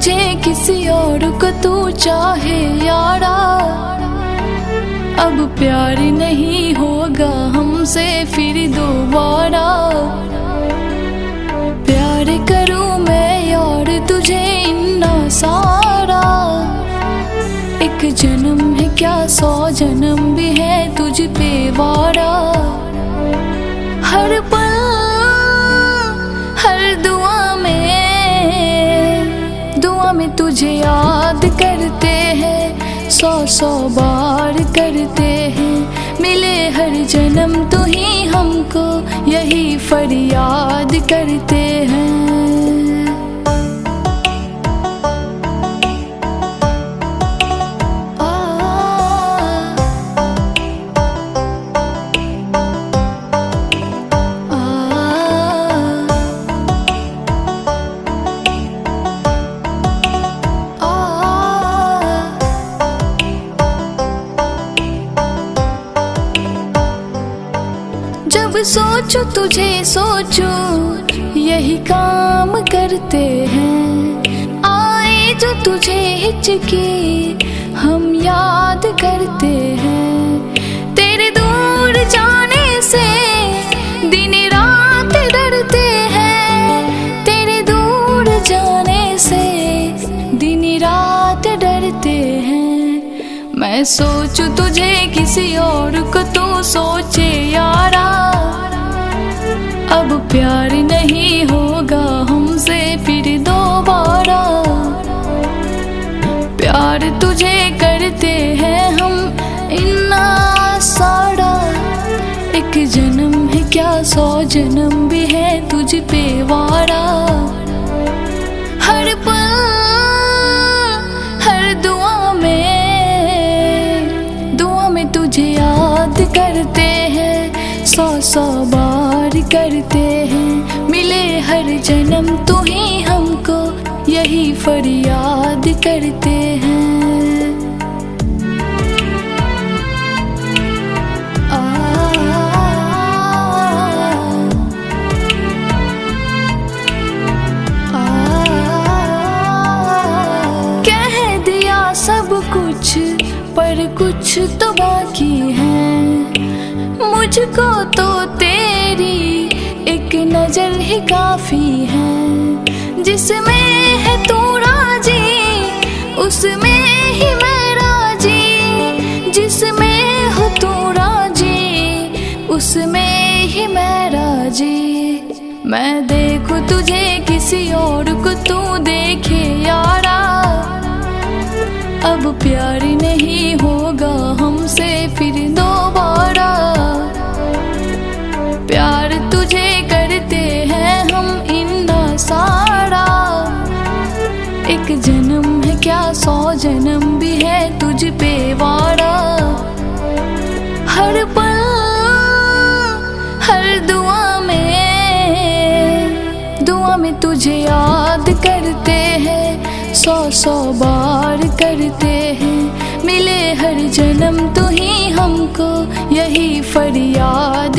तुझे किसी और को तू चाहे यारा, अब प्यार नहीं होगा हमसे फिर दोबारा। प्यार करूं मैं यार तुझे इन्ना सारा, एक जन्म है क्या 100 जन्म भी है तुझ पे वारा। हर पल हर दुआ में तुझे याद करते हैं, 100 बार करते हैं। मिले हर जन्म तू ही हमको यही फरियाद करते हैं। जब सोचो तुझे सोचो यही काम करते हैं। आए जो तुझे हिचकी हम याद करते हैं। तेरे दूर जाने से दिन रात डरते हैं। तेरे दूर जाने से दिन रात डरते हैं। मैं सोचूं तुझे किसी और को तू सोचे यारा, अब प्यार नहीं होगा हमसे फिर दोबारा। प्यार तुझे करते हैं हम इन्ना सारा, एक जन्म है क्या 100 जन्म भी है तुझ पे वारा। हर पल हर दुआ में तुझे याद करते हैं, 100 बार करते हैं। मिले हर जन्म तू ही हमको यही फरियाद करते हैं। कह दिया सब कुछ पर कुछ तो बाकी है। मुझको तो तेरी एक नजर ही काफी है। जिसमें है तू राजी उसमें ही मैं राजी। जिसमें हो तू राजी उसमें ही मैं राजी। मैं देखूं तुझे किसी और को तू देखे यारा, अब प्यार नहीं होगा हमसे फिर दोबारा। प्यार तुझे करते हैं हम इन्ना सारा, एक जन्म है क्या 100 जन्म भी है तुझ पे वारा। हर पल हर दुआ में तुझे याद करते हैं, 100 बार करते हैं। मिले हर जन्म तू ही हमको यही फरियाद